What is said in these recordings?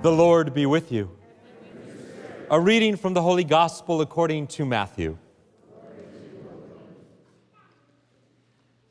The Lord be with you. A reading from the Holy Gospel according to Matthew.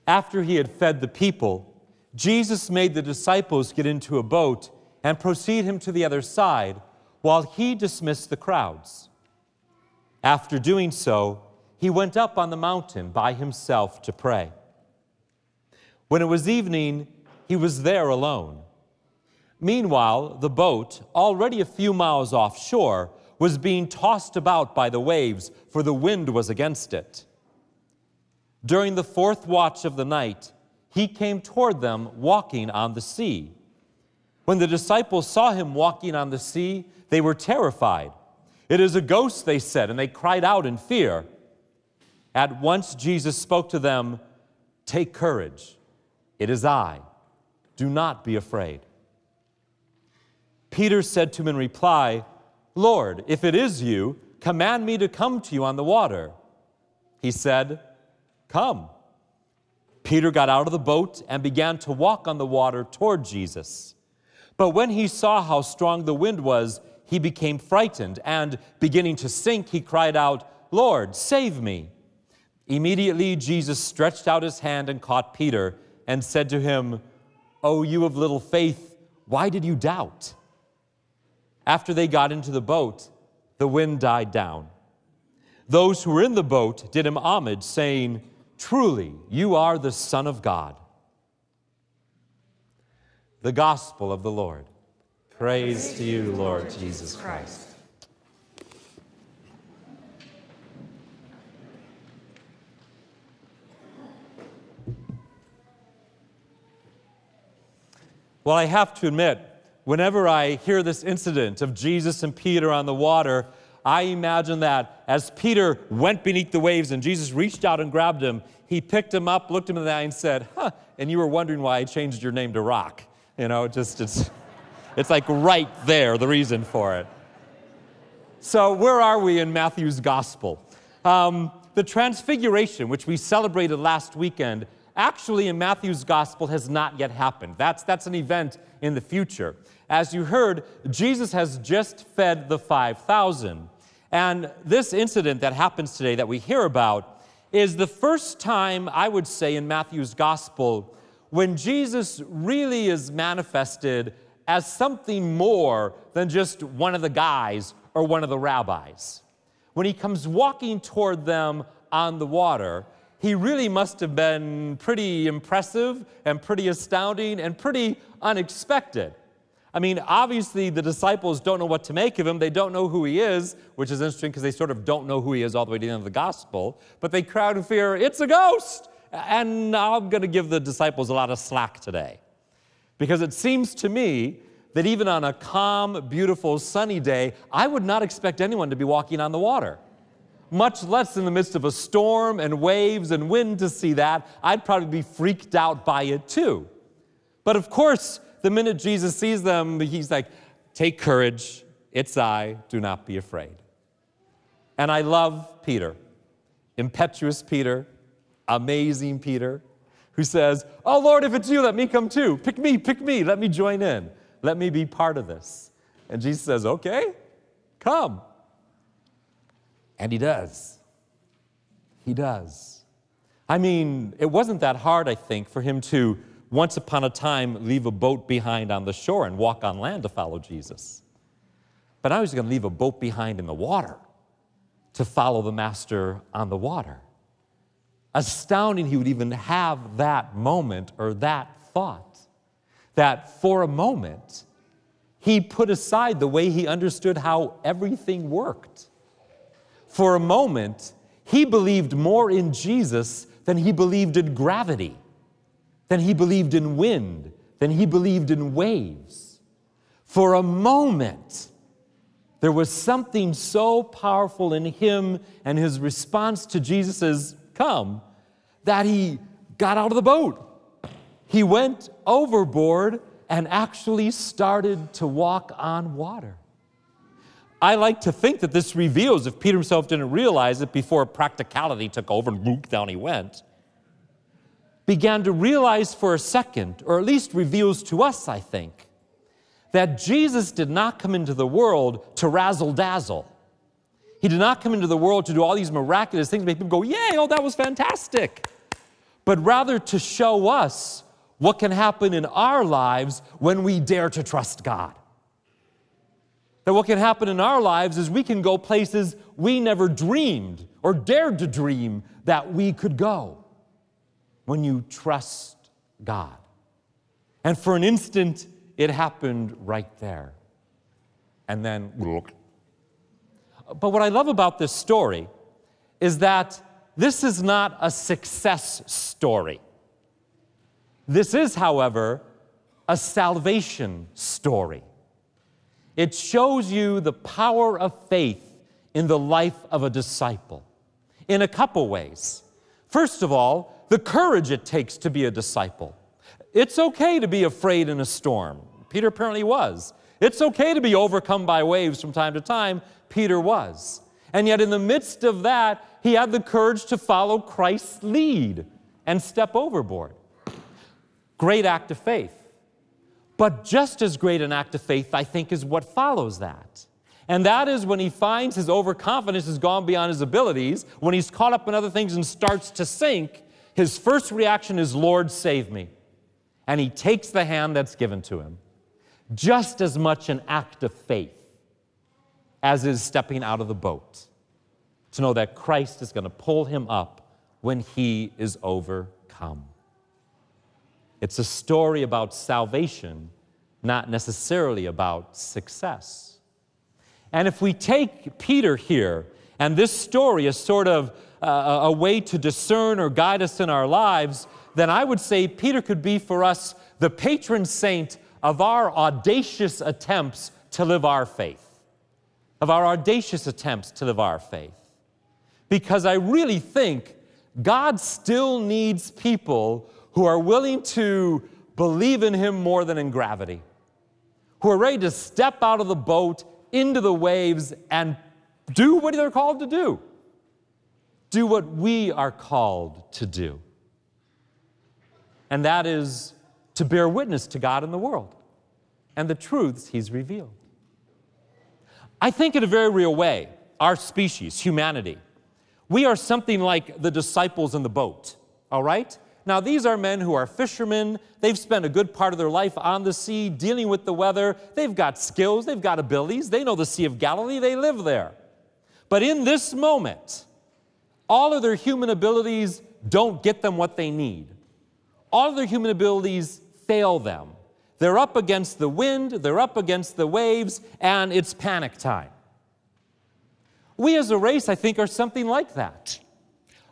After he had fed the people, Jesus made the disciples get into a boat and proceed him to the other side, while he dismissed the crowds. After doing so, he went up on the mountain by himself to pray. When it was evening, he was there alone. Meanwhile, the boat, already a few miles offshore, was being tossed about by the waves, for the wind was against it. During the fourth watch of the night, he came toward them walking on the sea. When the disciples saw him walking on the sea, they were terrified. "It is a ghost," they said, and they cried out in fear. At once Jesus spoke to them, "Take courage, it is I. Do not be afraid." Peter said to him in reply, "Lord, if it is you, command me to come to you on the water." He said, "Come." Peter got out of the boat and began to walk on the water toward Jesus. But when he saw how strong the wind was, he became frightened, and beginning to sink, he cried out, "Lord, save me." Immediately Jesus stretched out his hand and caught Peter and said to him, "O you of little faith, why did you doubt?" After they got into the boat, the wind died down. Those who were in the boat did him homage, saying, "Truly, you are the Son of God." The Gospel of the Lord. Praise to you, Lord Jesus Christ. Well, I have to admit, whenever I hear this incident of Jesus and Peter on the water, I imagine that as Peter went beneath the waves and Jesus reached out and grabbed him, he picked him up, looked him in the eye and said, and you were wondering why I changed your name to Rock. You know, it's like right there, the reason for it. So where are we in Matthew's Gospel? The Transfiguration, which we celebrated last weekend, actually in Matthew's Gospel has not yet happened. That's an event in the future. As you heard, Jesus has just fed the 5,000. And this incident that happens today that we hear about is the first time, I would say, in Matthew's Gospel when Jesus really is manifested as something more than just one of the guys or one of the rabbis. When he comes walking toward them on the water, he really must have been pretty impressive and pretty astounding and pretty unexpected. I mean, obviously the disciples don't know what to make of him. They don't know who he is, which is interesting because they sort of don't know who he is all the way to the end of the gospel. But they crowd in fear, "It's a ghost!" And I'm going to give the disciples a lot of slack today. Because it seems to me that even on a calm, beautiful, sunny day, I would not expect anyone to be walking on the water. Much less in the midst of a storm and waves and wind to see that. I'd probably be freaked out by it too. But of course, the minute Jesus sees them, he's like, "Take courage, it's I, do not be afraid." And I love Peter, impetuous Peter, amazing Peter, who says, "Oh Lord, if it's you, let me come too. Pick me, let me join in. Let me be part of this." And Jesus says, "Okay, come." And he does. He does. I mean, it wasn't that hard, I think, for him to once upon a time leave a boat behind on the shore and walk on land to follow Jesus. But now he's going to leave a boat behind in the water to follow the Master on the water. Astounding he would even have that moment or that thought, that for a moment he put aside the way he understood how everything worked. For a moment, he believed more in Jesus than he believed in gravity, than he believed in wind, than he believed in waves. For a moment, there was something so powerful in him and his response to Jesus' "come" that he got out of the boat. He went overboard and actually started to walk on water. I like to think that this reveals, if Peter himself didn't realize it before practicality took over and boom, down he went, began to realize for a second, or at least reveals to us, I think, that Jesus did not come into the world to razzle-dazzle. He did not come into the world to do all these miraculous things, make people go, yay, oh, that was fantastic. But rather to show us what can happen in our lives when we dare to trust God. That what can happen in our lives is we can go places we never dreamed or dared to dream that we could go when you trust God. And for an instant, it happened right there. And then, but what I love about this story is that this is not a success story. This is, however, a salvation story. It shows you the power of faith in the life of a disciple in a couple ways. First of all, the courage it takes to be a disciple. It's okay to be afraid in a storm. Peter apparently was. It's okay to be overcome by waves from time to time. Peter was. And yet in the midst of that, he had the courage to follow Christ's lead and step overboard. Great act of faith. But just as great an act of faith, I think, is what follows that. And that is when he finds his overconfidence has gone beyond his abilities, when he's caught up in other things and starts to sink, his first reaction is, Lord, save me. And he takes the hand that's given to him. Just as much an act of faith as is stepping out of the boat, to know that Christ is going to pull him up when he is overcome. It's a story about salvation, not necessarily about success. And if we take Peter here, and this story is sort of a way to discern or guide us in our lives, then I would say Peter could be for us the patron saint of our audacious attempts to live our faith. Of our audacious attempts to live our faith. Because I really think God still needs people who are willing to believe in him more than in gravity. Who are ready to step out of the boat into the waves and do what they're called to do. Do what we are called to do. And that is to bear witness to God in the world and the truths he's revealed. I think in a very real way, our species, humanity, we are something like the disciples in the boat, all right? Now, these are men who are fishermen. They've spent a good part of their life on the sea, dealing with the weather. They've got skills. They've got abilities. They know the Sea of Galilee. They live there. But in this moment, all of their human abilities don't get them what they need. All of their human abilities fail them. They're up against the wind, they're up against the waves, and it's panic time. We as a race, I think, are something like that.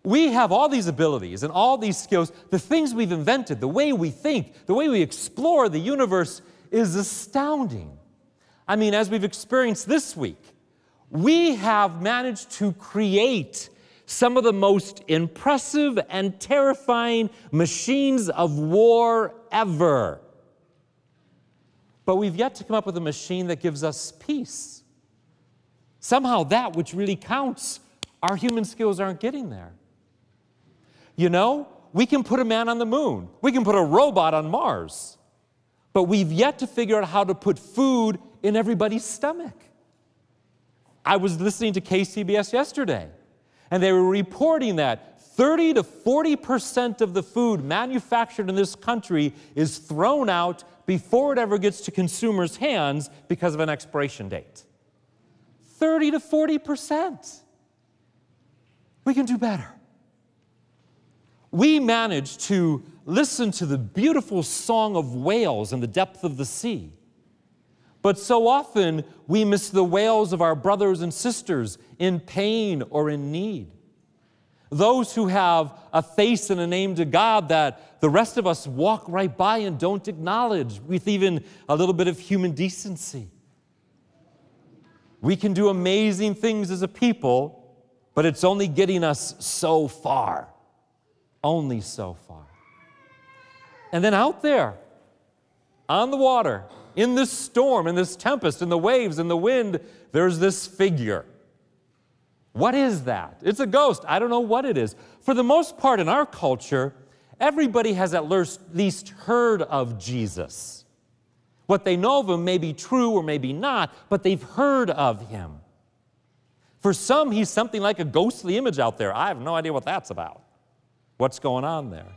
We have all these abilities and all these skills. The things we've invented, the way we think, the way we explore the universe is astounding. I mean, as we've experienced this week, we have managed to create some of the most impressive and terrifying machines of war ever. But we've yet to come up with a machine that gives us peace. Somehow that which really counts, our human skills aren't getting there. You know, we can put a man on the moon. We can put a robot on Mars. But we've yet to figure out how to put food in everybody's stomach. I was listening to KCBS yesterday, and they were reporting that 30 to 40% of the food manufactured in this country is thrown out before it ever gets to consumers' hands because of an expiration date. 30 to 40%. We can do better. We managed to listen to the beautiful song of whales in the depth of the sea. But so often we miss the wails of our brothers and sisters in pain or in need. Those who have a face and a name to God that the rest of us walk right by and don't acknowledge with even a little bit of human decency. We can do amazing things as a people, but it's only getting us so far. Only so far. And then out there, on the water, in this storm, in this tempest, in the waves, in the wind, there's this figure. What is that? It's a ghost. I don't know what it is. For the most part in our culture, everybody has at least heard of Jesus. What they know of him may be true or maybe not, but they've heard of him. For some, he's something like a ghostly image out there. I have no idea what that's about. What's going on there?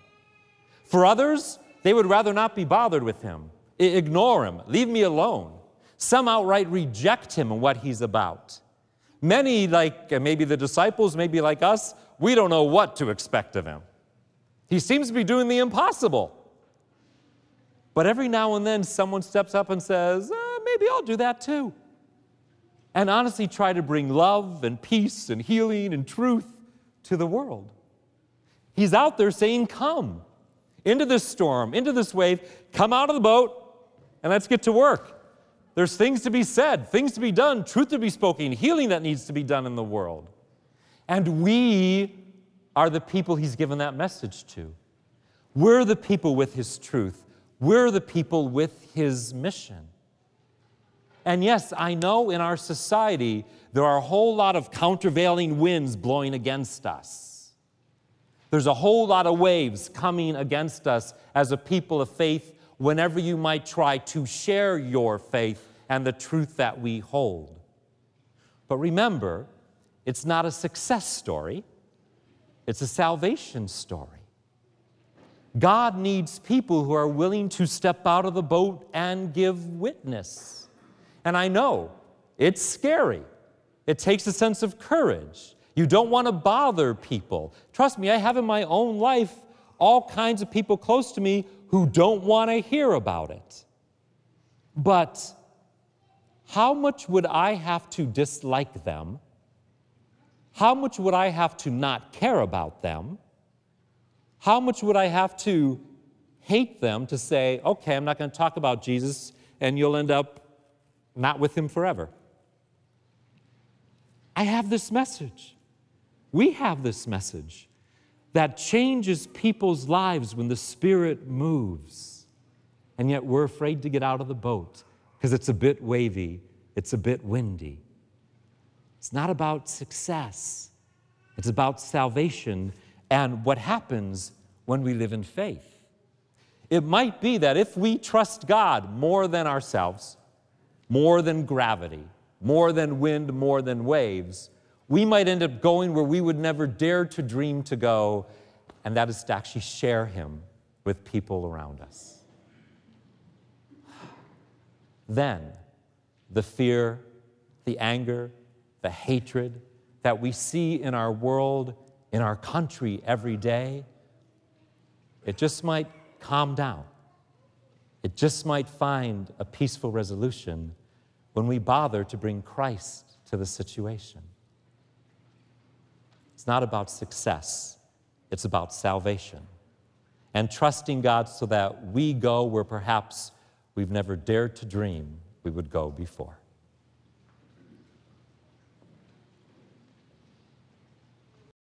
For others, they would rather not be bothered with him, ignore him, leave me alone. Some outright reject him and what he's about. Many, like maybe the disciples, maybe like us, we don't know what to expect of him. He seems to be doing the impossible. But every now and then someone steps up and says, maybe I'll do that too. And honestly try to bring love and peace and healing and truth to the world. He's out there saying, come into this storm, into this wave, come out of the boat, and let's get to work. There's things to be said, things to be done, truth to be spoken, healing that needs to be done in the world. And we are the people he's given that message to. We're the people with his truth. We're the people with his mission. And yes, I know in our society there are a whole lot of countervailing winds blowing against us. There's a whole lot of waves coming against us as a people of faith whenever you might try to share your faith and the truth that we hold. But remember, it's not a success story, it's a salvation story. God needs people who are willing to step out of the boat and give witness. And I know it's scary. It takes a sense of courage. You don't want to bother people. Trust me, I have in my own life all kinds of people close to me who don't want to hear about it. But how much would I have to dislike them? How much would I have to not care about them? How much would I have to hate them to say, okay, I'm not going to talk about Jesus, and you'll end up not with him forever? I have this message. We have this message that changes people's lives when the Spirit moves. And yet we're afraid to get out of the boat because it's a bit wavy, it's a bit windy. It's not about success. It's about salvation and what happens when we live in faith. It might be that if we trust God more than ourselves, more than gravity, more than wind, more than waves, we might end up going where we would never dare to dream to go, and that is to actually share him with people around us. Then, the fear, the anger, the hatred that we see in our world, in our country every day, it just might calm down. It just might find a peaceful resolution when we bother to bring Christ to the situation. It's not about success. It's about salvation and trusting God so that we go where perhaps we've never dared to dream we would go before.